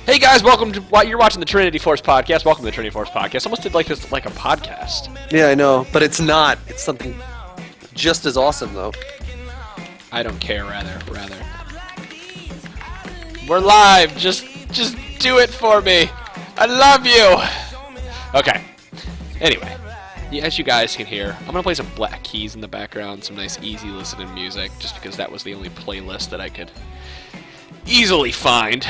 Hey guys, welcome to what you're watching the Trinity Force podcast. Welcome to the Trinity Force podcast. Almost did like this like a podcast. Yeah, I know, but it's not. It's something just as awesome though. I don't care. Rather, we're live. Just do it for me. I love you. Okay. Anyway, as you guys can hear, I'm gonna play some Black Keys in the background, some nice, easy listening music, just because that was the only playlist that I could easily find.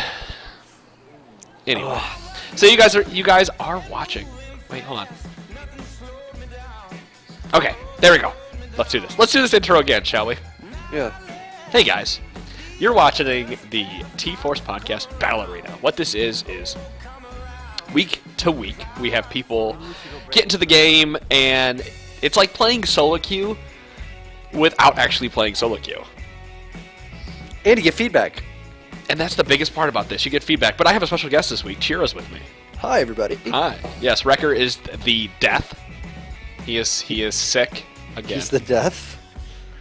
Anyway, so you guys are watching. Wait, hold on. Okay, there we go. Let's do this. Let's do this intro again, shall we? Yeah. Hey guys, you're watching the T-Force Podcast Battle Arena. What this is week to week we have people get into the game, and it's like playing solo queue without actually playing solo queue. And you get feedback. And that's the biggest part about this. You get feedback. But I have a special guest this week. Chira's with me. Hi, everybody. Hi. Yes, Wrecker is the death. He is sick again. He's the death?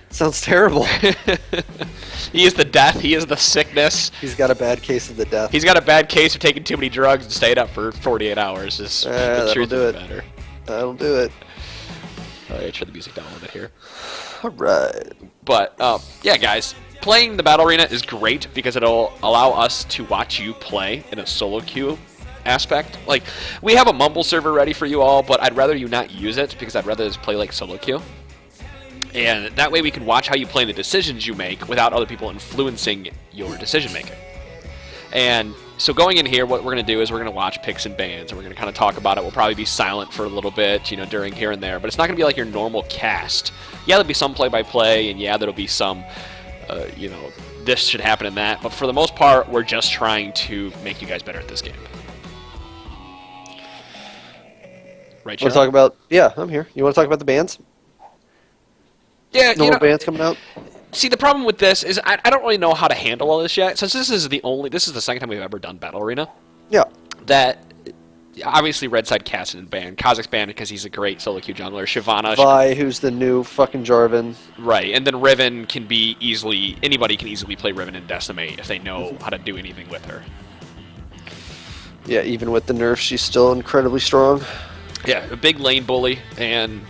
Sounds terrible. He is the death. He is the sickness. He's got a bad case of the death. He's got a bad case of taking too many drugs and staying up for 48 hours. That'll do it. Better. That'll do it. All right, turn the music down a little bit here. All right. But, yeah, guys. Playing the Battle Arena is great because it'll allow us to watch you play in a solo queue aspect. Like, we have a Mumble server ready for you all, but I'd rather you not use it because I'd rather just play like solo queue. And that way we can watch how you play and the decisions you make without other people influencing your decision making. And so going in here, what we're going to do is we're going to watch picks and bans, and we're going to kind of talk about it. We'll probably be silent for a little bit, during here and there, but it's not going to be like your normal cast. Yeah, there'll be some play-by-play, and yeah, there'll be some... this should happen in that. But for the most part, we're just trying to make you guys better at this game. Right, Want to talk about... Yeah, I'm here. You want to talk about the bands? Yeah, No more bands coming out? See, the problem with this is I don't really know how to handle all this yet. Since this is the second time we've ever done Battle Arena. Yeah. That... Obviously, Redside cast in banned. Kazakh's banned because he's a great solo queue jungler. Shyvana... Vi, who's the new fucking Jarvan. Right, and then Riven can be easily... Anybody can easily play Riven and Decimate if they know how to do anything with her. Yeah, even with the nerf, she's still incredibly strong. Yeah, a big lane bully, and...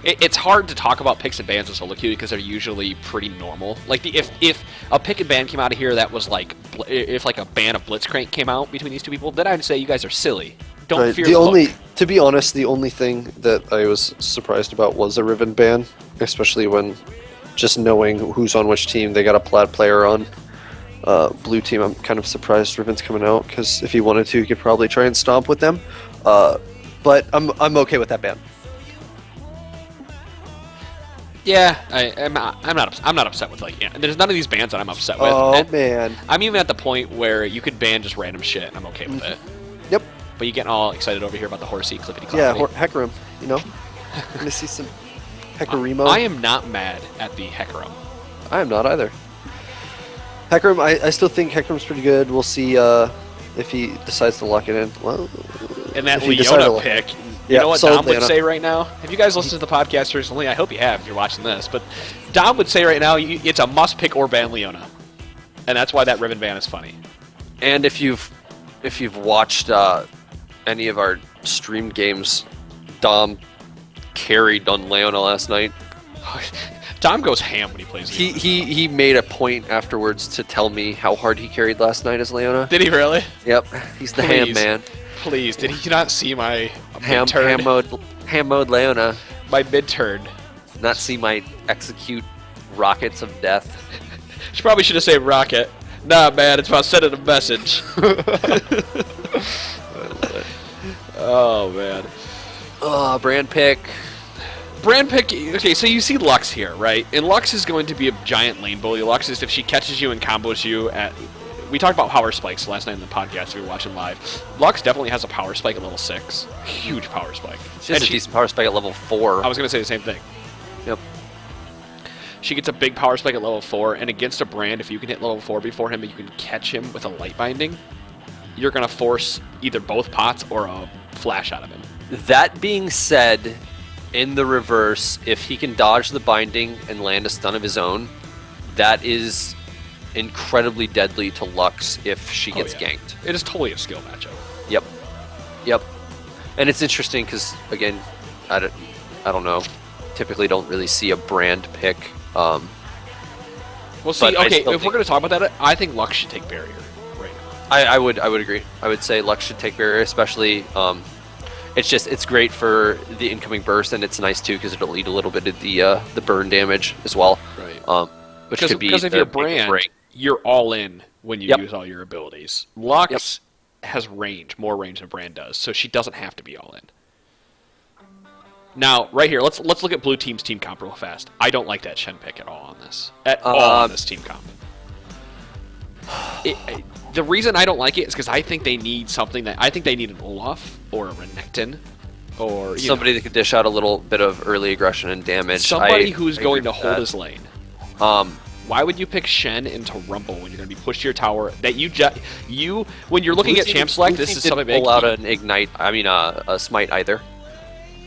It's hard to talk about picks and bans in solo queue because they're usually pretty normal. Like, if a pick and ban came out of here that was like... If, like, a ban of Blitzcrank came out between these two people, then I'd say you guys are silly. Don't fear the hook. To be honest, the only thing that I was surprised about was a Riven ban, especially when just knowing who's on which team. They got a Plaid player on blue team. I'm kind of surprised Riven's coming out because if he wanted to, he could probably try and stomp with them. But I'm okay with that ban. Yeah, I'm not upset with there's none of these bans that I'm upset with. Oh man, I'm even at the point where you could ban just random shit and I'm okay with it. Yep. But you getting all excited over here about the horsey clippity cloppity. Yeah, Hecarim. I'm gonna see some Hecarimo. I am not mad at the Hecarim. I am not either. Hecarim, I still think Hecarim's pretty good. We'll see if he decides to lock it in. Well, and that Leona pick. You know what Dom would say right now? If you guys listen to the podcast recently, I hope you have if you're watching this, but Dom would say right now it's a must pick or ban Leona. And that's why that Riven ban is funny. And if you've watched any of our streamed games, Dom carried on Leona last night. Dom goes ham when he plays Leona. He made a point afterwards to tell me how hard he carried last night as Leona. Did he really? Yep. He's the ham man. Please, did he not see my ham mode Leona? My mid-turn. Not see my execute rockets of death. She probably should have saved rocket. Nah, man, it's about sending a message. Oh man. Oh, brand pick. Okay, so you see Lux here, right? And Lux is going to be a giant lane bully. Lux is if she catches you and combos you at... We talked about power spikes last night in the podcast if you were watching live. Lux definitely has a power spike at level 6. Huge power spike. She has a decent power spike at level 4. I was going to say the same thing. Yep. She gets a big power spike at level 4, and against a Brand, if you can hit level 4 before him and you can catch him with a light binding, you're going to force either both pots or a flash out of him. That being said, in the reverse, if he can dodge the binding and land a stun of his own, that is incredibly deadly to Lux if she gets yeah. ganked. It is totally a skill matchup. Yep. Yep. And it's interesting because, again, I don't know. Typically don't really see a brand pick. Well, see, But I okay, still if we're going to talk about that, I think Lux should take barrier right now. I would agree. I would say Lux should take barrier, especially. It's great for the incoming burst, and it's nice too because it'll eat a little bit of the burn damage as well. Right. Which could be because if the you're big brand, break. you're all in when you Yep. use all your abilities. Lux has range, more range than Brand does, so she doesn't have to be all in. Now, right here, let's look at blue team's team comp real fast. I don't like that Shen pick at all on this. All on this team comp. The reason I don't like it is because I think they need something I think they need an Olaf or a Renekton or Somebody that could dish out a little bit of early aggression and damage. somebody who's I going agree to with hold that. his lane. Um, Why would you pick Shen into Rumble when you're going to be pushed to your tower? That you when you're looking at champ select, this is something big. pull out an ignite. I mean, a smite either.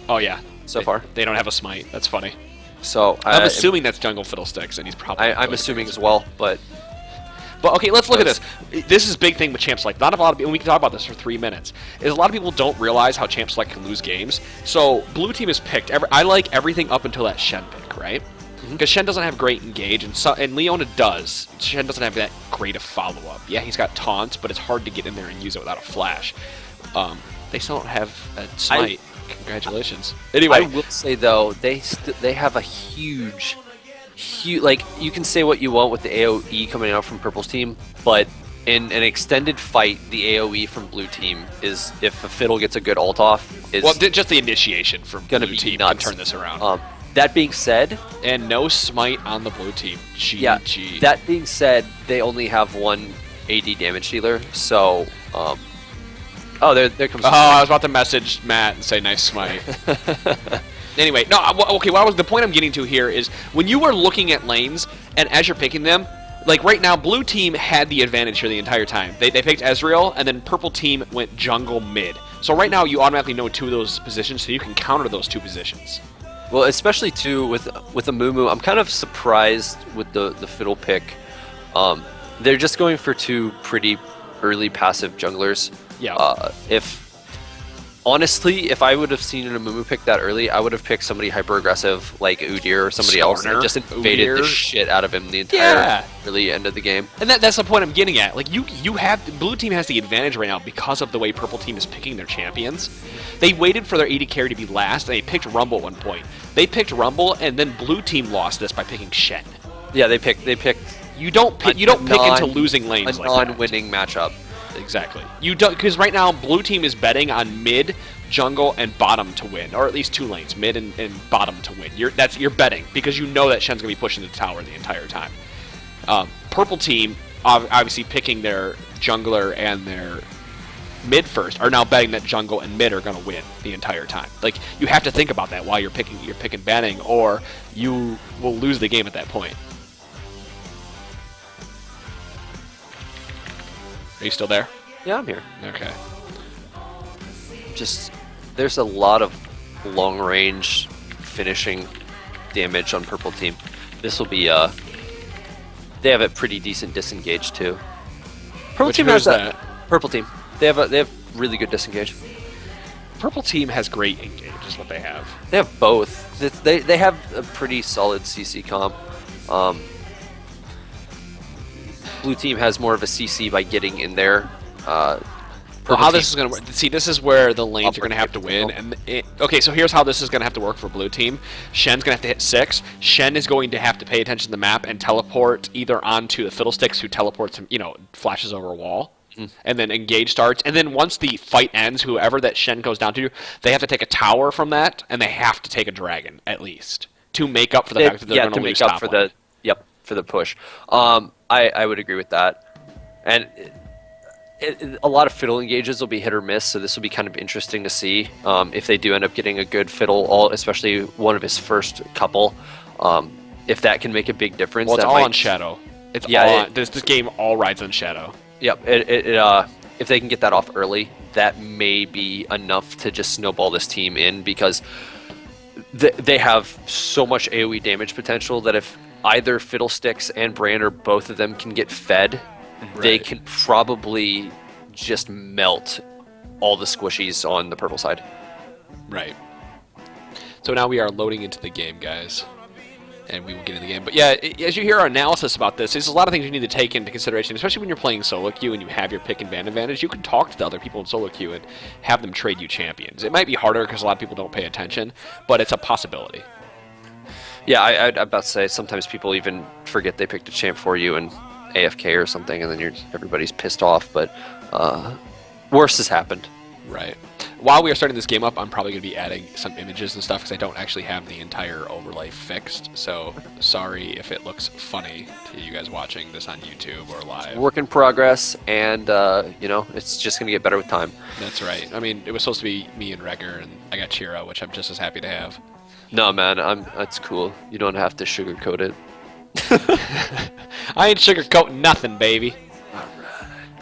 Oh yeah, So far. they don't have a smite. That's funny. So I'm assuming that's Jungle Fiddlesticks, and he's probably. I'm assuming as well, but But okay, let's look at this. This is a big thing with champ select. Not a lot of people, and we can talk about this for 3 minutes. Is a lot of people don't realize how champ select can lose games. So blue team is picked. I like everything up until that Shen pick, right? Because Shen doesn't have great engage, and Leona does. Shen doesn't have that great of follow-up. Yeah, he's got taunts, but it's hard to get in there and use it without a flash. They still don't have a smite. Congratulations. Anyway, I will say though they have a huge, like you can say what you want with the AOE coming out from Purple's team, but in an extended fight, the AOE from Blue team is if a Fiddle gets a good ult off, is just the initiation from gonna blue be team nuts. to turn this around. That being said, And no smite on the blue team. GG. yeah. That being said, they only have one AD damage dealer, so oh, there comes. Oh, I was about to message Matt and say nice smite. Anyway, no, okay, the point I'm getting to here is when you are looking at lanes and as you're picking them, like right now, blue team had the advantage here the entire time. They picked Ezreal, and then purple team went jungle mid. So right now, you automatically know two of those positions, so you can counter those two positions. Well, especially too with a Mumu, I'm kind of surprised with the Fiddle pick. They're just going for two pretty early passive junglers. Yeah. Honestly, if I would have seen a Mumu pick that early, I would have picked somebody hyper aggressive like Udyr or somebody else Skarner, and just invaded Udyr. the shit out of him the entire Yeah. early end of the game. And that's the point I'm getting at. Like you have blue team has the advantage right now because of the way purple team is picking their champions. They waited for their AD carry to be last, and they picked Rumble at one point. They picked Rumble, and then blue team lost this by picking Shen. Yeah, they picked You don't pick into losing lanes a like that. non-winning matchup. Exactly. You don't, because right now blue team is betting on mid, jungle, and bottom to win, or at least two lanes, mid and bottom to win. You're betting because you know that Shen's gonna be pushing the tower the entire time. Purple team obviously picking their jungler and their mid first are now betting that jungle and mid are gonna win the entire time. Like you have to think about that while you're picking banning, or you will lose the game at that point. Are you still there? Yeah, I'm here. Okay. Just there's a lot of long range finishing damage on purple team. This will be they have a pretty decent disengage too. Purple team has that. Purple team. They have really good disengage. Purple team has great engage, is what they have. They have both. They have a pretty solid CC comp. Blue team has more of a CC by getting in there. Well, how this is going to work? See, this is where the lanes are going to have to win. Okay, so here's how this is going to have to work for blue team. Shen's going to have to hit 6. Shen is going to have to pay attention to the map and teleport either onto the Fiddlesticks, who teleports him, flashes over a wall. And then engage starts. And then once the fight ends, whoever that Shen goes down to, they have to take a tower from that, and they have to take a dragon, at least, to make up for the fact that they're going to lose top lane. For the push. I would agree with that. And a lot of Fiddle engages will be hit or miss, so this will be kind of interesting to see if they do end up getting a good Fiddle, especially one of his first couple. If that can make a big difference. Well, it's all on Shadow. This game all rides on Shadow. Yep. If they can get that off early, that may be enough to just snowball this team in, because they have so much AoE damage potential that if either Fiddlesticks and Brand or both of them can get fed, they Right. can probably just melt all the squishies on the purple side. Right. So now we are loading into the game, guys. And we will get in the game. But yeah, as you hear our analysis about this, there's a lot of things you need to take into consideration, especially when you're playing solo queue and you have your pick and ban advantage. You can talk to the other people in solo queue and have them trade you champions. It might be harder because a lot of people don't pay attention, but it's a possibility. Yeah, I'm about to say sometimes people even forget they picked a champ for you and AFK or something, and then everybody's pissed off. But worse has happened. Right. While we are starting this game up, I'm probably going to be adding some images and stuff because I don't actually have the entire overlay fixed. So sorry if it looks funny to you guys watching this on YouTube or live. Work in progress, and it's just gonna get better with time. That's right. I mean, it was supposed to be me and Regger, and I got Chira, which I'm just as happy to have. No, man, that's cool. You don't have to sugarcoat it. I ain't sugarcoating nothing, baby.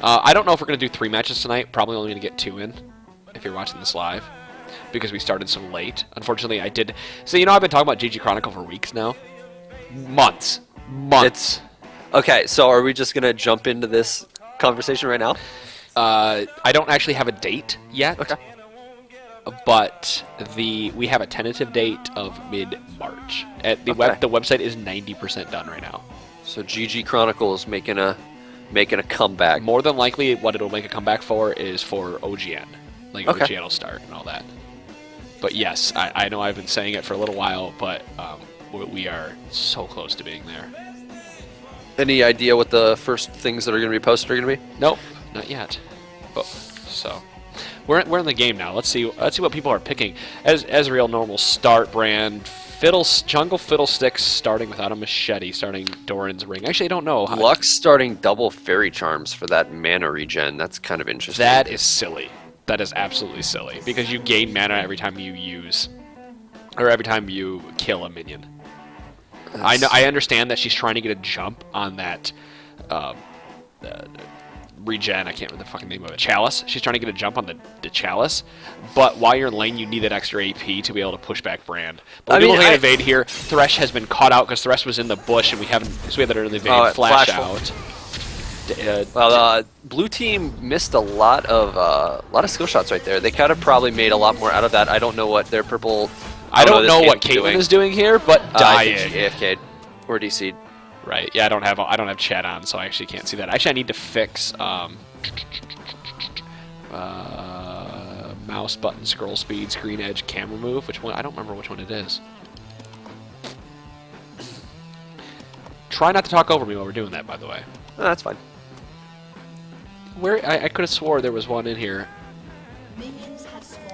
I don't know if we're going to do 3 matches tonight. Probably only going to get 2 in, if you're watching this live, because we started so late. Unfortunately, I did... So, I've been talking about GG Chronicle for weeks now. Months. Okay, so are we just gonna jump into this conversation right now? I don't actually have a date yet. Okay. But we have a tentative date of mid-March. The website is 90% done right now. So GG Chronicles making a comeback. More than likely, what it'll make a comeback for is for OGN. Like, Okay. OGN will start and all that. But yes, I know I've been saying it for a little while, but we are so close to being there. Any idea what the first things that are going to be posted are going to be? Nope, not yet. But, so... We're in the game now. Let's see what people are picking. As real normal start Brand Jungle Fiddlesticks starting without a machete, starting Doran's Ring. Actually, I don't know. Lux starting double Fairy Charms for that mana regen. That's kind of interesting. That is silly. That is absolutely silly because you gain mana every time you every time you kill a minion. I understand that she's trying to get a jump on that. Regen, I can't remember the fucking name of it. Chalice. She's trying to get a jump on the Chalice, but while you're in lane, you need that extra AP to be able to push back Brand. But we can evade here. Thresh has been caught out because Thresh was in the bush, and we had that early evade flash out. Blue team missed a lot of skill shots right there. They could have probably made a lot more out of that. I don't know what their purple. I don't know what Caitlyn is doing here, but dying. AFK'd or DC'd. Right. Yeah, I don't have chat on, so I actually can't see that. Actually, I need to fix mouse button, scroll speed, screen edge, camera move. Which one? I don't remember which one it is. Try not to talk over me while we're doing that, by the way. Oh, that's fine. Where I could have swore there was one in here.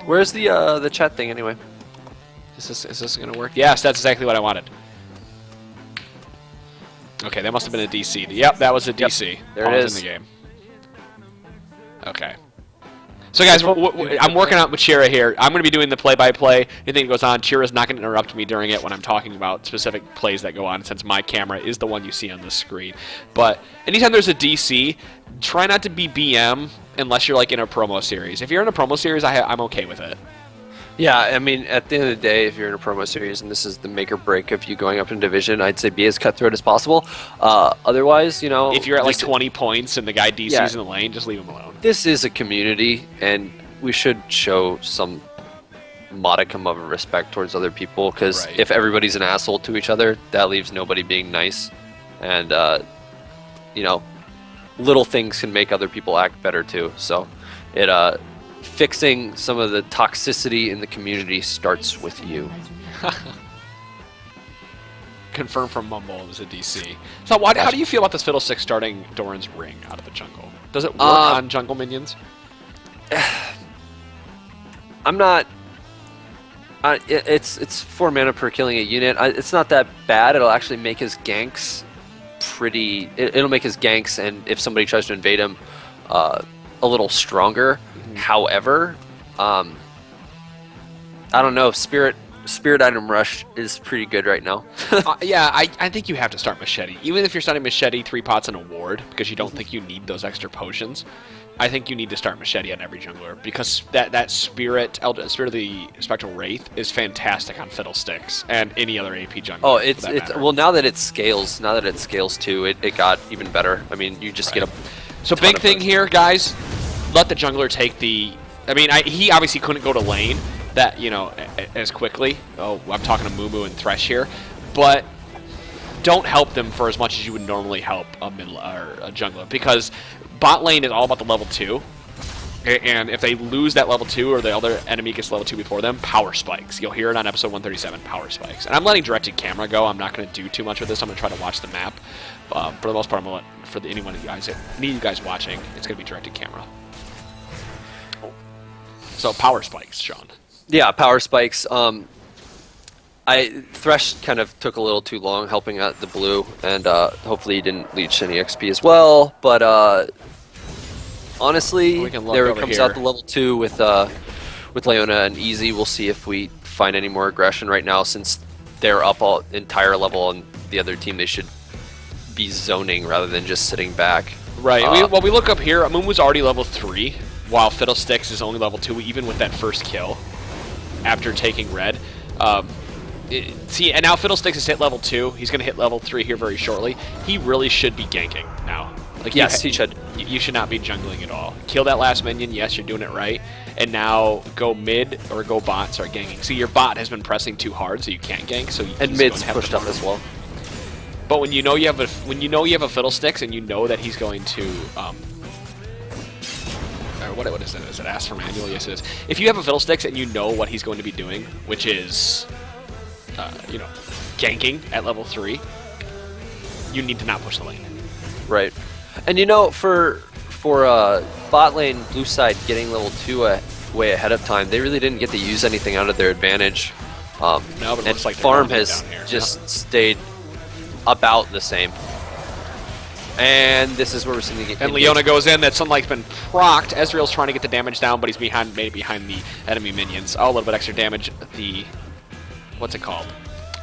Where's the chat thing anyway? Is this gonna work? Yes, that's exactly what I wanted. Okay, that must have been a DC. Yep, that was a DC. Yep, there it is. In the game. Okay. So guys, I'm working out with Chira here. I'm going to be doing the play-by-play. Anything that goes on, Chira's not going to interrupt me during it when I'm talking about specific plays that go on, since my camera is the one you see on the screen. But anytime there's a DC, try not to be BM unless you're like in a promo series. If you're in a promo series, I'm okay with it. Yeah, I mean, at the end of the day, if you're in a promo series and this is the make or break of you going up in division, I'd say be as cutthroat as possible. Otherwise, if you're at like 20 points and the guy DC's in the lane, just leave him alone. This is a community, and we should show some modicum of respect towards other people, because if everybody's an asshole to each other, that leaves nobody being nice. And, little things can make other people act better too. So fixing some of the toxicity in the community starts with you. Confirmed from Mumble it was a DC. So how do you feel about this Fiddlestick starting Doran's Ring out of the jungle? Does it work on jungle minions? I'm not... it's 4 mana per killing a unit. It's not that bad. It'll actually make his ganks pretty... It'll make his ganks, and if somebody tries to invade him, a little stronger. However, I don't know. Spirit Spirit Item Rush is pretty good right now. Yeah, I think you have to start Machete. Even if you're starting Machete, 3 pots and a ward, because you don't think you need those extra potions, I think you need to start Machete on every jungler, because that Spirit of the Spectral Wraith is fantastic on Fiddlesticks and any other AP jungler. Oh, for it's that matter. well, now that it scales too, it got even better. I mean, you just get a So ton big of thing potions. here, guys, let the jungler take the... I mean, he obviously couldn't go to lane that, as quickly. Oh, I'm talking to Mumu and Thresh here. But don't help them for as much as you would normally help a jungler, because bot lane is all about the level 2. And if they lose that level 2 or the other enemy gets level 2 before them, power spikes. You'll hear it on episode 137, power spikes. And I'm letting directed camera go. I'm not going to do too much with this. I'm going to try to watch the map. For the most part, I'm going to let, for any of you guys watching, it's going to be directed camera. So power spikes, Sean. Yeah, power spikes. Thresh kind of took a little too long helping out the blue, and hopefully he didn't leech any XP as well. But honestly, We can look there over comes here. out the level 2 with Leona and Easy. We'll see if we find any more aggression right now, since they're up all entire level on the other team. They should be zoning rather than just sitting back. Right. We look up here. Mumu's already level 3, while Fiddlesticks is only level 2, even with that first kill after taking red. See, and now Fiddlesticks has hit level 2. He's going to hit level 3 here very shortly. He really should be ganking now. Like, Yes, he should. You should not be jungling at all. Kill that last minion. Yes, you're doing it right. And now go mid or go bot, start ganking. See, your bot has been pressing too hard, so you can't gank. So And mid's pushed up as well. But when you know you have a Fiddlesticks and you know that he's going to what is it? Is it Ask for Manual? Yes, it is. If you have a Fiddlesticks and you know what he's going to be doing, which is ganking at level 3, you need to not push the lane. Right. And for bot lane blue side getting level 2 way ahead of time, they really didn't get to use anything out of their advantage. No, but it And looks like they're farm gonna be has down here. just stayed about the same. And this is where we're seeing the game. And Leona goes in. That Sunlight's been procced. Ezreal's trying to get the damage down, but he's behind the enemy minions. Oh, a little bit extra damage. What's it called?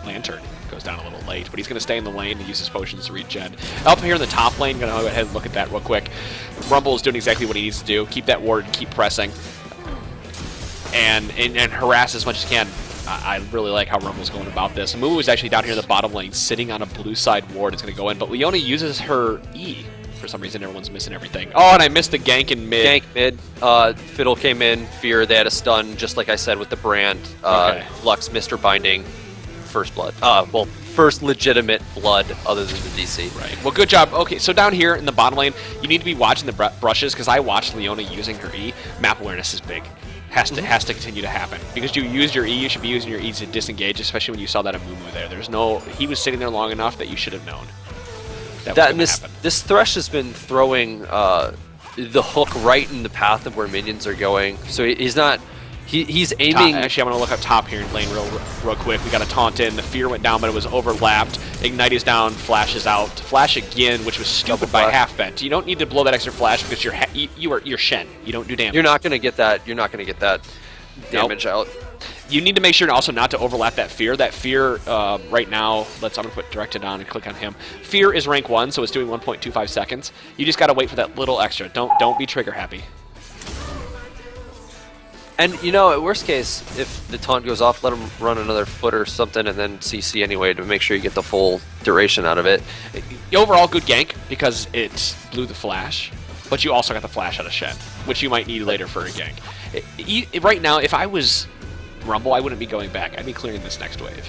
Lantern goes down a little late, but he's going to stay in the lane and use his potions to regen. Up here in the top lane, going to go ahead and look at that real quick. Rumble is doing exactly what he needs to do. Keep that ward, keep pressing, and harass as much as he can. I really like how Rumble's going about this. Mumu is actually down here in the bottom lane, sitting on a blue side ward. It's going to go in, but Leona uses her E. For some reason, everyone's missing everything. Oh, and I missed the gank in mid. Gank mid. Fiddle came in. Fear, they had a stun, just like I said with the brand. Okay. Lux, Mr. Binding, first blood. First legitimate blood other than the DC. Right. Well, good job. Okay, so down here in the bottom lane, you need to be watching the brushes, because I watched Leona using her E. Map awareness is big. Has to continue to happen, because you used your E. You should be using your E to disengage, especially when you saw that a Mumu there. He was sitting there long enough that you should have known that was That going to happen. this Thresh has been throwing the hook right in the path of where minions are going. So he's not. He's aiming. Actually, I'm going to look up top here in lane real quick. We got a taunt in. The fear went down, but it was overlapped. Ignite is down. Flash is out. Flash again, which was stupid by flash. half bet. You don't need to blow that extra flash because you're Shen. You don't do damage. You're not gonna get that. You're not gonna get that damage out. You need to make sure also not to overlap that fear. That fear right now, I'm going to put directed on and click on him. Fear is rank 1, so it's doing 1.25 seconds. You just got to wait for that little extra. Don't be trigger happy. And at worst case, if the taunt goes off, let him run another foot or something, and then CC anyway to make sure you get the full duration out of it. Overall, good gank because it blew the flash, but you also got the flash out of Shen, which you might need later for a gank. Right now, if I was Rumble, I wouldn't be going back. I'd be clearing this next wave.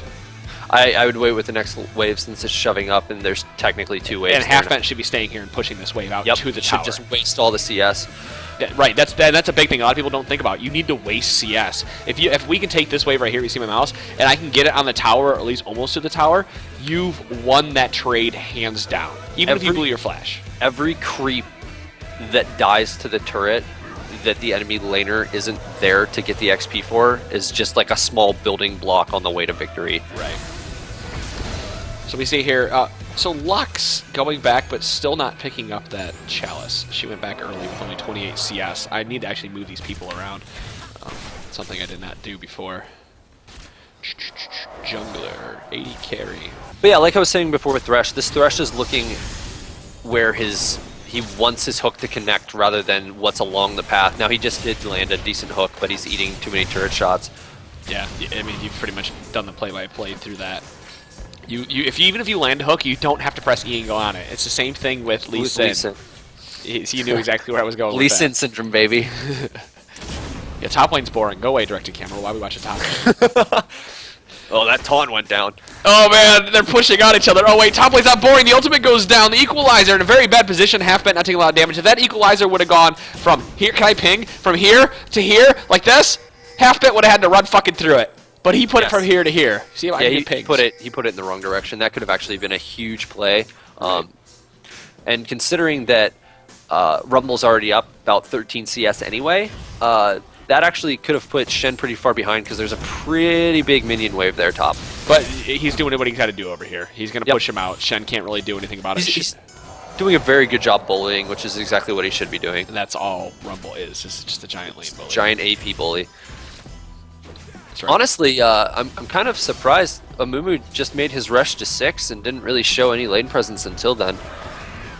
I would wait with the next wave since it's shoving up, and there's technically 2 waves. And Halfbent should be staying here and pushing this wave out to the tower. Should just waste all the CS. Yeah, right, that's a big thing. A lot of people don't think about. You need to waste CS. If we can take this wave right here, you see my mouse, and I can get it on the tower, or at least almost to the tower, you've won that trade hands down. Even if you blew your flash. Every creep that dies to the turret that the enemy laner isn't there to get the XP for is just like a small building block on the way to victory. Right. So we see here, so Lux going back, but still not picking up that Chalice. She went back early with only 28 CS. I need to actually move these people around. Something I did not do before. Jungler, 80 carry. But yeah, like I was saying before with Thresh, this Thresh is looking where he wants his hook to connect rather than what's along the path. Now he just did land a decent hook, but he's eating too many turret shots. Yeah, I mean, you've pretty much done the play-by-play through that. Even if you land a hook, you don't have to press E and go on it. It's the same thing with Lee Sin. You knew exactly where I was going Lee with Sin that. syndrome, baby. Yeah, top lane's boring. Go away, directed camera. Why we watch the top lane? Oh, that taunt went down. Oh man, they're pushing on each other. Oh wait, top lane's not boring. The ultimate goes down. The equalizer in a very bad position. Halfbent not taking a lot of damage. If that equalizer would have gone from here, can I ping? From here to here, like this, Halfbent would have had to run fucking through it. But he put it from here to here. See if I can get pings. He put it in the wrong direction. That could have actually been a huge play. And considering that Rumble's already up about 13 CS anyway, that actually could have put Shen pretty far behind because there's a pretty big minion wave there top. But he's doing what he's got to do over here. He's going to push him out. Shen can't really do anything about it. He's doing a very good job bullying, which is exactly what he should be doing. And that's all Rumble is. This is just a giant lane bully. Giant AP bully. That's right. Honestly, I'm kind of surprised Amumu just made his rush to 6 and didn't really show any lane presence until then.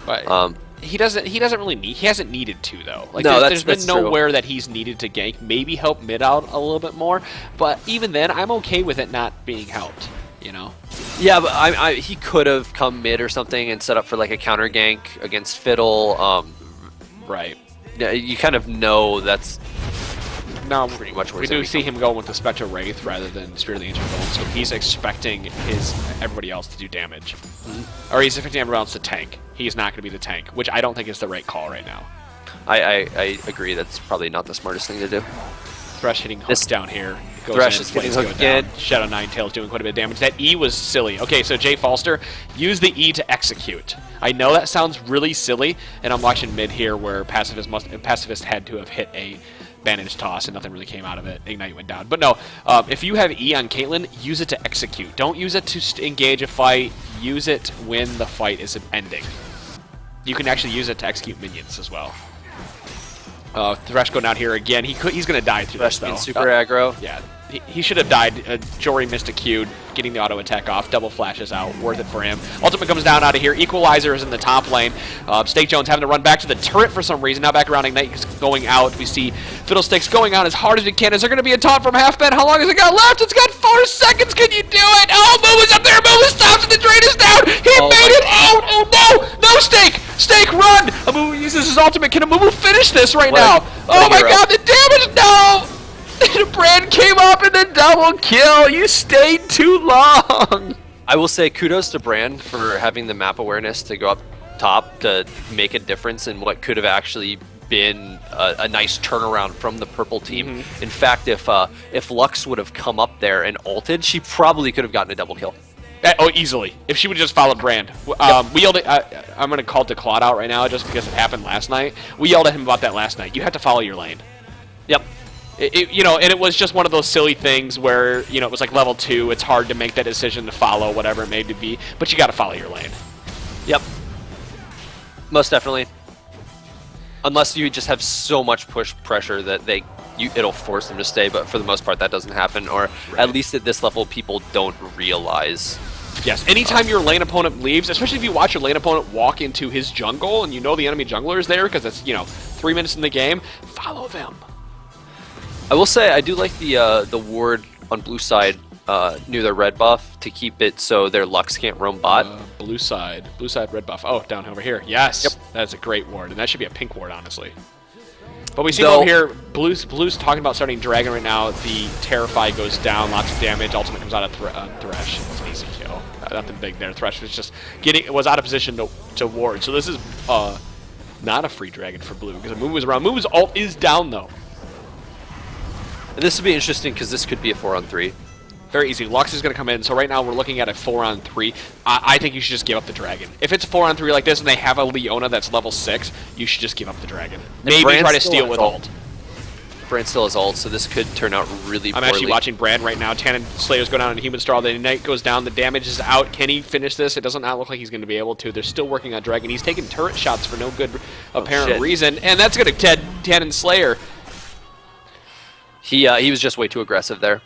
But he doesn't really need. He hasn't needed to though. Like no, there's been that's nowhere that he's needed to gank. Maybe help mid out a little bit more. But even then, I'm okay with it not being helped. You know. Yeah, but he could have come mid or something and set up for like a counter gank against Fiddle. Right. Yeah, you kind of know that's No, pretty much where we it's do gonna see him going with the Spectre Wraith rather than Spirit of the Ancient Bones, so he's expecting everybody else to do damage. Or he's expecting everyone else to tank. He's not going to be the tank, which I don't think is the right call right now. I agree. That's probably not the smartest thing to do. Thresh hitting hook down here. Goes Thresh in, is getting flames hooked go down. again. Shadow Ninetales doing quite a bit of damage. That E was silly. Okay, so Jay Falster, use the E to execute. I know that sounds really silly, and I'm watching mid here where Pacifist had to have hit a bandage toss and nothing really came out of it. Ignite went down. But no, if you have E on Caitlyn, use it to execute. Don't use it to engage a fight. Use it when the fight is ending. You can actually use it to execute minions as well. Thresh going down here again. He's going to die through Thresh this, though. being super aggro. Yeah, he should have died. Jory missed a Q, getting the auto attack off. Double flashes out. Worth it for him. Ultimate comes down out of here. Equalizer is in the top lane. Stake Jones having to run back to the turret for some reason. Now back around Ignite is going out. We see Fiddlesticks going out as hard as we can. Is there going to be a taunt from Halfbent? How long has it got left? It's got 4 seconds. Can you do it? Oh, Moo is up there. Moo stops and the drain is down. He made it out. Oh, no. No, Stake. Stake, run. Amumu uses his ultimate. Can Amumu finish this right now? Oh, my God. The damage. No. Brand came up in the double kill. You stayed too long. I will say kudos to Brand for having the map awareness to go up top to make a difference in what could have actually been a nice turnaround from the purple team. In fact, if Lux would have come up there and ulted, she probably could have gotten a double kill. Oh, easily. If she would have just followed Brand. We yelled at, I'm going to call DeClaude out right now just because it happened last night. We yelled at him about that last night. You have to follow your lane. Yep. You know, and it was just one of those silly things where, you know, it was like level 2. It's hard to make that decision to follow whatever it may be, but you got to follow your lane. Yep. Most definitely. Unless you just have so much push pressure that it'll force them to stay, but for the most part that doesn't happen, or at least at this level people don't realize. Yes, anytime your lane opponent leaves, especially if you watch your lane opponent walk into his jungle and you know the enemy jungler is there because it's, you know, 3 minutes in the game, follow them. I will say I do like the ward on blue side near their red buff to keep it so their Lux can't roam bot. Blue side, red buff. Oh, down over here. Yes, Yep. That's a great ward, and that should be a pink ward, honestly. But we see over here, Blue's talking about starting Dragon right now. The Terrify goes down, lots of damage. Ultimate comes out of Thresh. It's an easy kill. Nothing big there. Thresh was just was out of position to ward. So this is not a free Dragon for Blue because Amumu was around. Amumu's ult is down though. And this would be interesting because this could be a 4-on-3. Very easy. Lux is going to come in. So right now we're looking at a 4-on-3. I think you should just give up the Dragon. If it's a 4-on-3 like this and they have a Leona that's level 6, you should just give up the Dragon. Maybe try to steal with ult. Brand still has ult, so this could turn out really poorly. I'm actually watching Brand right now. Tannen Slayers go down in Human Straw. The Ignite goes down. The damage is out. Can he finish this? It doesn't look like he's going to be able to. They're still working on Dragon. He's taking turret shots for no good apparent reason. And that's going to Tannen Slayer. He was just way too aggressive there.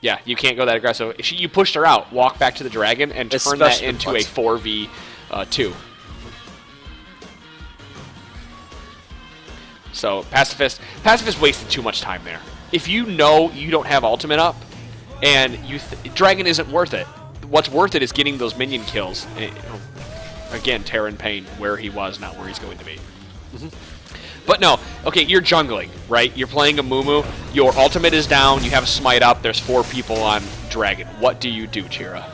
Yeah, you can't go that aggressive. You pushed her out. Walk back to the dragon and turn that Especially into a once. 4v2. So Pacifist wasted too much time there. If you know you don't have ultimate up, and dragon isn't worth it. What's worth it is getting those minion kills. Again, Terran Payne, where he was, not where he's going to be. But no, okay, you're jungling, right? You're playing a Mumu. Your ultimate is down. You have a smite up. There's 4 people on dragon. What do you do, Chira?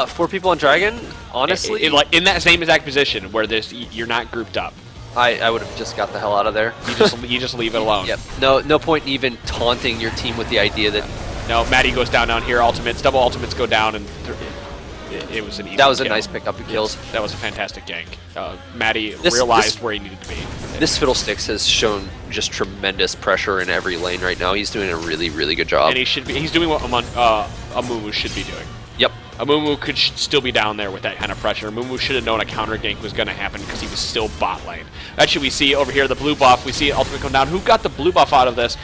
4 people on dragon. Honestly, In that same exact position where you're not grouped up. I would have just got the hell out of there. You just leave it alone. Yep. No point in even taunting your team with the idea that No, Maddie goes down here. Ultimates, double ultimates go down, and it was an easy that was a kill. nice pickup of kills. That was a fantastic gank. Maddie This- realized this- where he needed to be. This Fiddlesticks has shown just tremendous pressure in every lane right now. He's doing a really, really good job. And he's doing what Amumu should be doing. Yep. Amumu could still be down there with that kind of pressure. Amumu should have known a counter gank was going to happen because he was still bot lane. Actually, we see over here the blue buff. We see ultimate come down. Who got the blue buff out of this?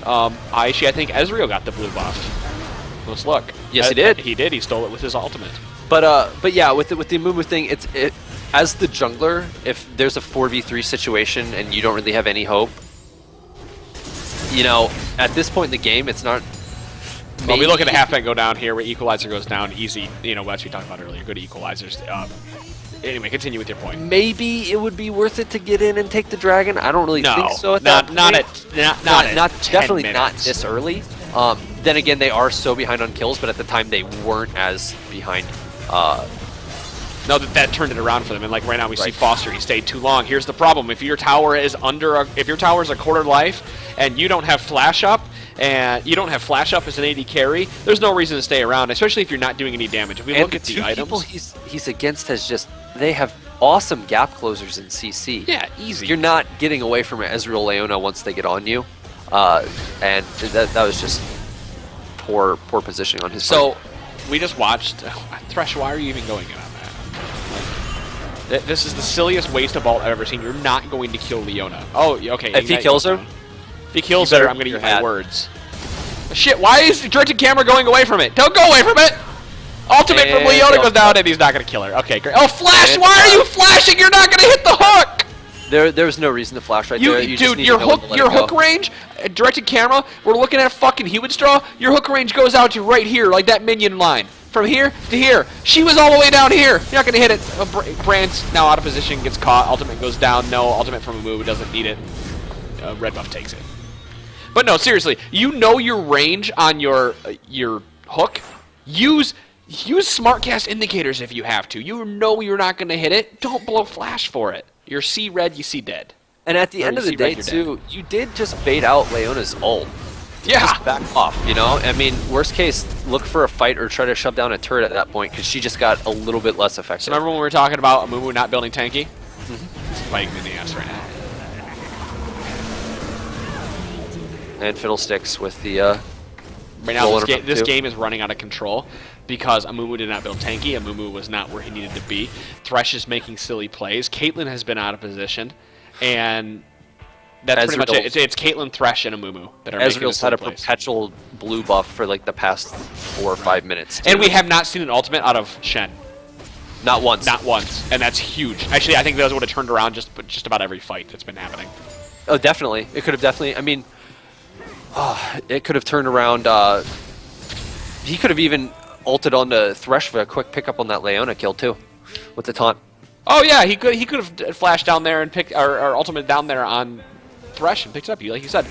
I think Ezreal got the blue buff. Let's look. Yes, he did. He did. He stole it with his ultimate. But yeah, with the Amumu thing, as the jungler, if there's a 4v3 situation and you don't really have any hope, at this point in the game, it's not. Well, we look at the halfback go down here where Equalizer goes down easy. As we talked about earlier, good Equalizers. Anyway, continue with your point. Maybe it would be worth it to get in and take the dragon. I don't really think so. At that not point. at 10 definitely minutes. not this early. Then again, they are so behind on kills, but at the time they weren't as behind. No, that turned it around for them. And like right now, we see Right. Foster. He stayed too long. Here's the problem: if your tower is if your tower is a quarter life, and you don't have flash up, as an AD carry, there's no reason to stay around, especially if you're not doing any damage. If we And look at the the two items, people he's against they have awesome gap closers in CC. yeah, easy. You're not getting away from Ezreal Leona once they get on you, and that was just poor positioning on his So, part. we just watched Thresh. Why are you even going in on that? Like, this is the silliest waste of ult I've ever seen. You're not going to kill Leona. Oh, okay. If he kills her, if he kills you better her, I'm going to keep use your my hat. words. Shit! Why is the directed camera going away from it? Don't go away from it. Ultimate from And Leona go. goes down, and he's not going to kill her. Okay, great. Oh, flash! And Why are go. you flashing? You're not going to hit the hook. there was no reason to flash right there. You just Dude, need your to know when to let it hook go. range, directed camera. We're looking at fucking Hewitt Straw. Your hook range goes out to right here, like that minion line. From here to here. She was all the way down here. You're not gonna hit it. Brand's now out of position, gets caught. Ultimate goes down. No, ultimate from a move. Doesn't need it. Red buff takes it. But no, seriously, you know your range on your hook. Use SmartCast indicators if you have to. You know you're not gonna hit it. Don't blow flash for it. You see red, you see dead. And at the Or end you of the see day, red, you're too, you did just bait out Leona's ult. Yeah. Just back off, I mean, worst case, look for a fight or try to shove down a turret at that point because she just got a little bit less effective. So remember when we were talking about Amumu not building tanky? It's biting me in the ass right now. And Fiddlesticks with the Right now, rolling this around too. game is running out of control because Amumu did not build tanky. Amumu was not where he needed to be. Thresh is making silly plays. Caitlyn has been out of position, and that's pretty much it. It's Caitlyn, Thresh, and Amumu that are making the Ezreal's had silly a plays. perpetual blue buff for like the past 4 or 5 minutes. And we have not seen an ultimate out of Shen. Not once. Not once, and that's huge. Actually, I think those would have turned around just about every fight that's been happening. Oh, definitely. It could have definitely. I mean, it could have turned around. He could have even ulted on the Thresh for a quick pickup on that Leona kill too, with the taunt. Oh yeah, he could have flashed down there and picked our ultimate down there on Thresh and picked it up. Like you said,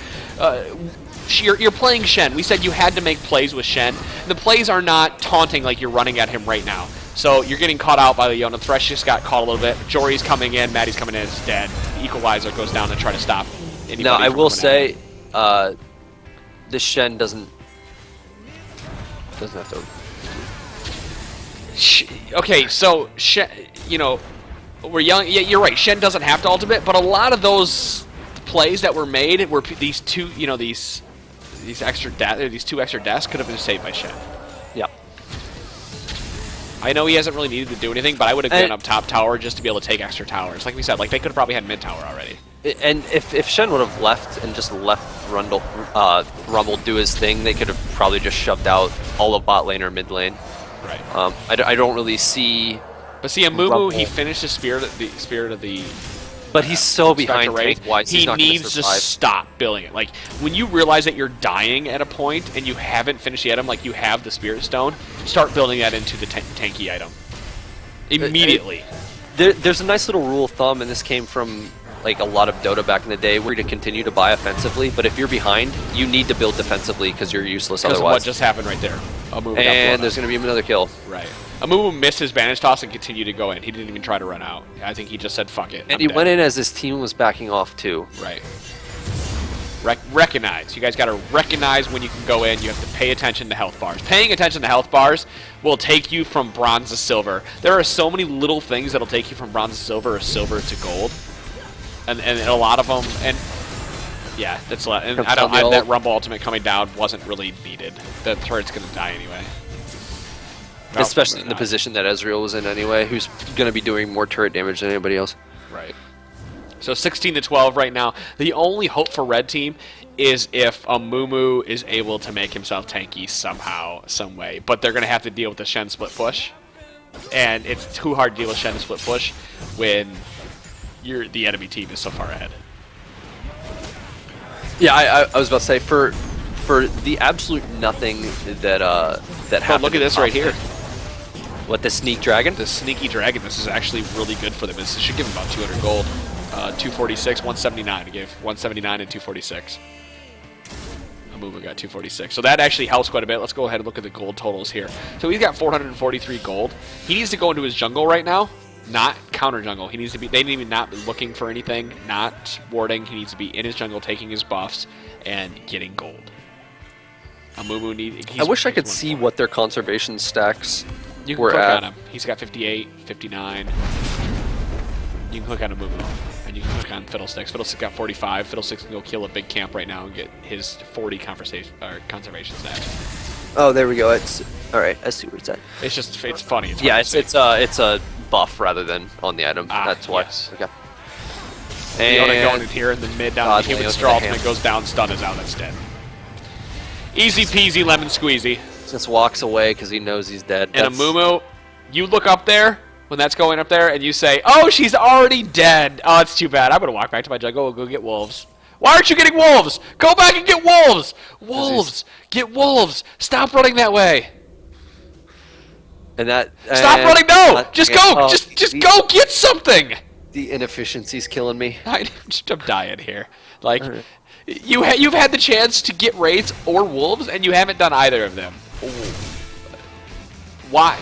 you're playing Shen. We said you had to make plays with Shen. The plays are not taunting like you're running at him right now. So you're getting caught out by Leona. Thresh just got caught a little bit. Jory's coming in. Maddie's coming in. It's dead. Equalizer goes down to try to stop anybody. Now I from will coming at him. say, this Shen doesn't have to. Okay, so Shen, we're yelling. Yeah, you're right. Shen doesn't have to ultimate, but a lot of those plays that were made were these two, these two extra deaths could have been saved by Shen. Yeah. I know he hasn't really needed to do anything, but I would have gone And- up top tower just to be able to take extra towers. Like we said, like they could have probably had mid tower already. And if Shen would have left and just let Rumble do his thing, they could have probably just shoved out all of bot lane or mid lane. Right. I don't really see. But see, Amumu, Rumble. he finished the spirit of the But he's so behind Spectre Wraith. tank-wise, he's He not going to needs to survive. stop building it. Like when you realize that you're dying at a point and you haven't finished the item, like you have the Spirit Stone, start building that into the tanky item immediately. There's a nice little rule of thumb, and this came from like a lot of Dota back in the day, where to continue to buy offensively, but if you're behind, you need to build defensively because you're useless Because of what otherwise. just happened right there. Amumu got And blown there's up. going to be another kill. Right. Amumu missed his Vanish Toss and continued to go in. He didn't even try to run out. I think he just said, fuck it. And I'm he dead. went in as his team was backing off too. Right. Recognize. You guys got to recognize when you can go in. You have to pay attention to health bars. Paying attention to health bars will take you from bronze to silver. There are so many little things that'll take you from bronze to silver or silver to gold. And a lot of them, and yeah, that's a lot. And that Rumble ultimate coming down wasn't really needed. The turret's gonna die anyway. Especially in the Not. position that Ezreal was in anyway, who's going to be doing more turret damage than anybody else. Right. So 16 to 12 right now. The only hope for red team is if Amumu is able to make himself tanky somehow, some way. But they're gonna have to deal with the Shen split push, and it's too hard to deal with Shen split push when the enemy team is so far ahead. Yeah, I was about to say for the absolute nothing that happened. Look at in this top right here. six. What, the sneak dragon? The sneaky dragon. This is actually really good for them. This should give them about 200 gold. 246, 179. It gave 179 and 246. Amumu got 246. So that actually helps quite a bit. Let's go ahead and look at the gold totals here. So he's got 443 gold. He needs to go into his jungle right now. Not counter jungle. He needs to be. They need to not be looking for anything. Not warding. He needs to be in his jungle, taking his buffs and getting gold. Amumu I wish I could see what their conservation stacks you can were click at. on him. He's got 58, 59. You can click on Amumu, and you can click on Fiddlesticks. Fiddlesticks got 45. Fiddlesticks can go kill a big camp right now and get his 40 conversation or conservation stats. Oh, there we go. It's all right. I see where it's at. It's just it's funny. It's Yeah, hard it's to see. it's a buff rather than on the item. That's why. yes. Okay. Leona going And in here in the mid down. God, The human Leona's straw got a ultimate ham. goes down. Stun is out. That's dead. Easy peasy lemon squeezy. just walks away because he knows he's dead. And That's- Amumu, you look up there when that's going up there, and you say, "Oh, she's already dead. Oh, it's too bad. I'm gonna walk back to my jungle and go get wolves." Why aren't you getting wolves? Go back and get wolves. Wolves, get wolves. Stop running that way. And that. Stop and- running. No, just go. Oh, Just go get something. The inefficiency's killing me. I'm dying here. Like, Alright. you've had the chance to get raids or wolves, and you haven't done either of them. Why?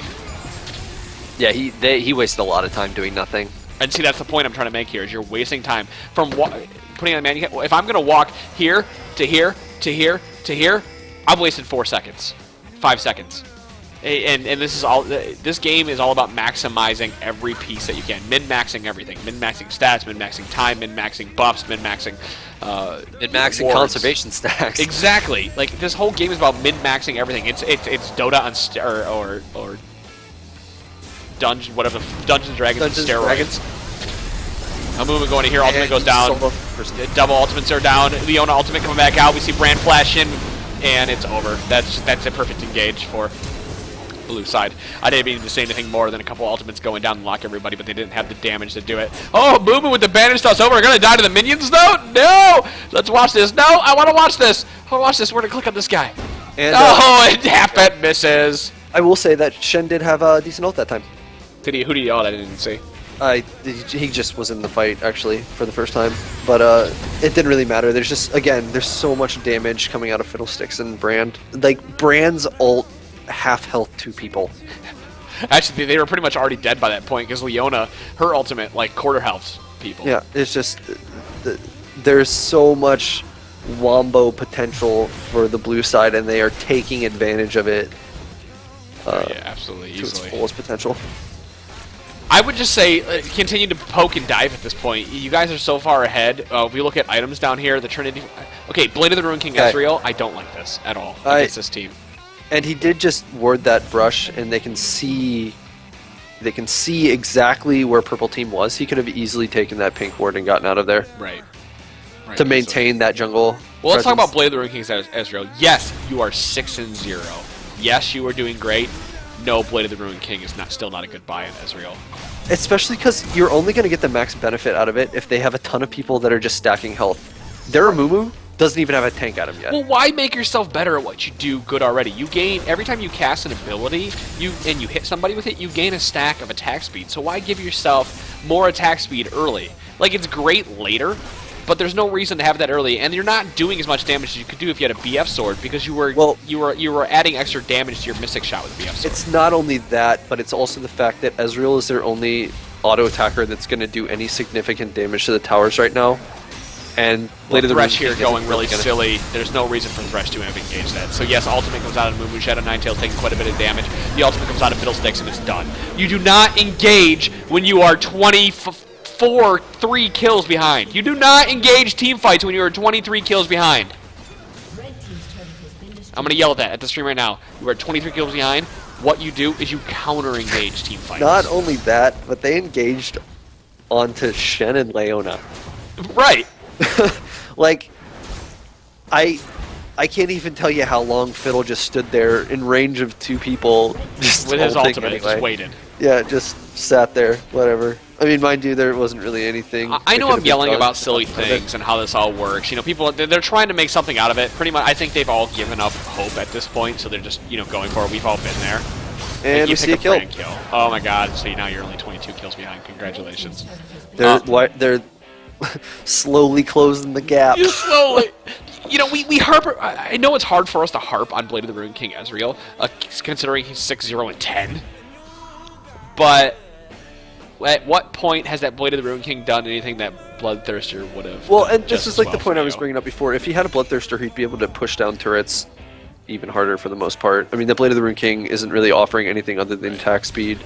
Yeah, he wasted a lot of time doing nothing. And see, that's the point I'm trying to make here, is you're wasting time. From putting on man, if I'm going to walk here, to here, to here, to here, I've wasted 4 seconds. 5 seconds. And this is all. This game is all about maximizing every piece that you can. Min-maxing everything. Min-maxing stats, min-maxing time, min-maxing buffs, min-maxing Min-maxing wards. conservation stacks. Exactly. Like, this whole game is about min-maxing everything. It's Dota on or Dungeons and Dragons on Dungeons, steroids. Dragons. Amumu going to here, ultimate And goes down. solo person. Double ultimates are down. Leona ultimate coming back out. We see Brand flash in, and it's over. That's a perfect engage for blue side. I didn't even need to say anything more than a couple ultimates going down and lock everybody, but they didn't have the damage to do it. Oh, Amumu with the bandage toss over. We're gonna die to the minions though? No! Let's watch this. No, I want to watch this. I want to watch this. We're gonna click on this guy. And Oh, and half it misses. I will say that Shen did have a decent ult that time. Who did he yell at? I didn't see. He just was in the fight actually for the first time, but it didn't really matter. There's just there's so much damage coming out of Fiddlesticks and Brand. Like Brand's ult, half health 2 people. Actually, they were pretty much already dead by that point because Leona, her ultimate, like quarter health people. Yeah, it's just there's so much wombo potential for the blue side, and they are taking advantage of it Yeah, absolutely, to its easily. fullest potential. I would just say continue to poke and dive at this point. You guys are so far ahead. If we look at items down here, the Trinity. Okay, Blade of the Ruined King Okay. Ezreal. I don't like this at all against this team. And he did just ward that brush, and they can see They can see exactly where purple team was. He could have easily taken that pink ward and gotten out of there Right. to maintain that jungle. Well, let's talk about presence. Blade of the Ruined Kings Ezreal. Yes, you are 6-0. Yes, you are doing great. No, Blade of the Ruined King is still not a good buy in Ezreal. Especially because you're only going to get the max benefit out of it if they have a ton of people that are just stacking health. Their Amumu doesn't even have a tank at him yet. Well, why make yourself better at what you do good already? You gain every time you cast an ability, you hit somebody with it, you gain a stack of attack speed. So why give yourself more attack speed early? Like, it's great later, but there's no reason to have that early, and you're not doing as much damage as you could do if you had a BF sword because you were adding extra damage to your Mystic Shot with a BF sword. It's not only that, but it's also the fact that Ezreal is their only auto attacker that's going to do any significant damage to the towers right now. And Blade of the Thresh Ruined here King isn't going really gonna- silly. There's no reason for Thresh to have engaged that. So yes, ultimate comes out of Mumu Shadow Ninetales taking quite a bit of damage. The ultimate comes out of Fiddlesticks and it's done. You do not engage when you are 3 kills behind. You do not engage team fights when you are 23 kills behind. I'm going to yell at that at the stream right now. You are 23 kills behind. What you do is you counter-engage team fights. Not only that, but they engaged onto Shen and Leona. Right. Like, I can't even tell you how long Fiddle just stood there in range of 2 people, just With his ulting ultimate, anyway. just waited. Yeah, just sat there, whatever. I mean, mind you, there wasn't really anything. I that know could I'm have been yelling done about silly about it. things and how this all works. You know, people they're trying to make something out of it. Pretty much, I think they've all given up hope at this point, so they're just going for it. We've all been there. And You we see a pick kill. Brand kill. Oh my God! So now you're only 22 kills behind. Congratulations. They're slowly closing the gap. You slowly. We harp. I know it's hard for us to harp on Blade of the Ruined King Ezreal, considering he's 6-0 and 10. But at what point has that Blade of the Ruined King done anything that Bloodthirster would have? Well, done and this just is as like well the point for I was you? bringing up before. If he had a Bloodthirster, he'd be able to push down turrets even harder for the most part. I mean, the Blade of the Ruined King isn't really offering anything other than attack speed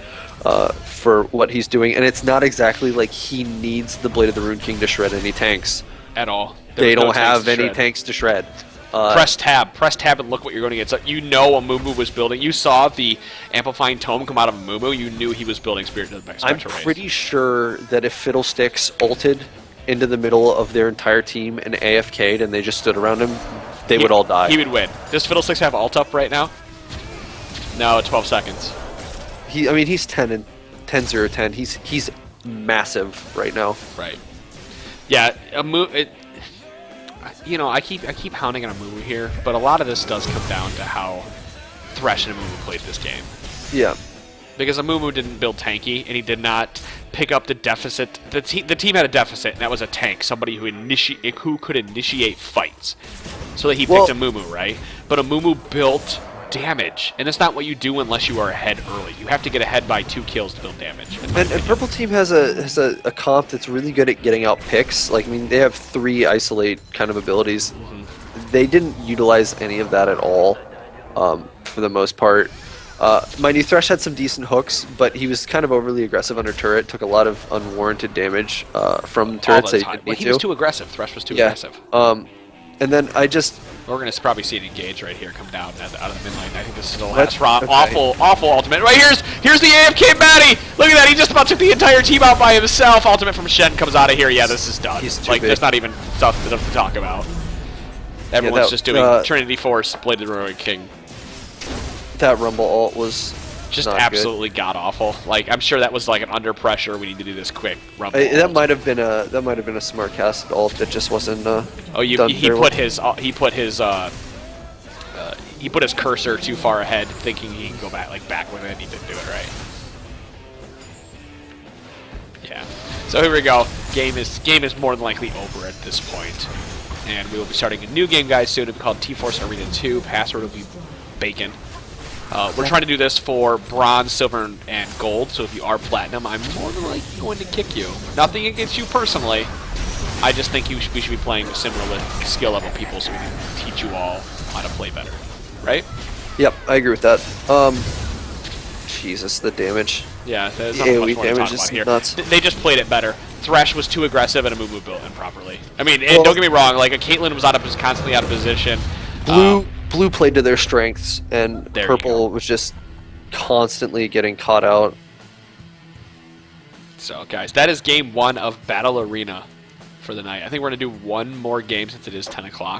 for what he's doing, and it's not exactly like he needs the Blade of the Ruined King to shred any tanks. At all. They There was no don't tanks have to any shred. tanks to shred. Press tab, and look what you're going to get. So you know a Mumu was building. You saw the Amplifying Tome come out of Mumu. You knew he was building Spirit of the I'm Spectral Rays. pretty sure that if Fiddlesticks ulted into the middle of their entire team and AFK'd and they just stood around him, they would all die. He would win. Does Fiddlesticks have ult up right now? No, 12 seconds. I mean, he's 10-0-10. He's massive right now. Right. Yeah, I keep hounding on Amumu here, but a lot of this does come down to how Thresh and Amumu played this game. Yeah. Because Amumu didn't build tanky, and he did not pick up the deficit. The team had a deficit, and that was a tank, somebody who could initiate fights. So that he picked Amumu, right? But Amumu built damage, and that's not what you do unless you are ahead early. You have to get ahead by 2 kills to build damage. And Purple Team has a comp that's really good at getting out picks. Like, I mean, they have 3 isolate kind of abilities. They didn't utilize any of that at all, for the most part. Mind you, Thresh had some decent hooks, but he was kind of overly aggressive under turret. Took a lot of unwarranted damage from turrets All that the he time. didn't Well, need he to. was too aggressive. Thresh was too Yeah. aggressive. And then We're going to probably see an engage right here come down out of the mid lane. I think this is the What? last round. Okay. Awful ultimate. Right here's the AFK Matty. Look at that. He just about took the entire team out by himself. Ultimate from Shen comes out of here. Yeah, this is done. He's too like, big. there's not even stuff to talk about. Everyone's that- just doing Trinity Force, Blade of the Ruined King. that Rumble ult was Just not absolutely god awful. Like, I'm sure that was like an under pressure. We need to do this quick. Rumble. good. That ult. might have been a smart cast ult that just wasn't. Oh, done he very put well. he put his cursor too far ahead, thinking he can go back with it. And he didn't do it right. Yeah. So here we go. Game is more than likely over at this point, and we will be starting a new game, guys, soon. It'll be called T-Force Arena 2. Password will be Bacon. We're trying to do this for bronze, silver, and gold. So if you are platinum, I'm more than likely going to kick you. Nothing against you personally. I just think we should be playing with similar skill level people so we can teach you all how to play better. Right? Yep, I agree with that. Jesus, the damage. Yeah, there's The not AoE much more to damage talk is about here. nuts. They just played it better. Thresh was too aggressive and Amumu built improperly. I mean, Well- don't get me wrong. Like, a Caitlyn was constantly out of position. Blue played to their strengths, and There you Purple was just constantly getting caught out. So, guys, that is game 1 of Battle Arena for the night. I think we're going to do one more game since it is 10 o'clock.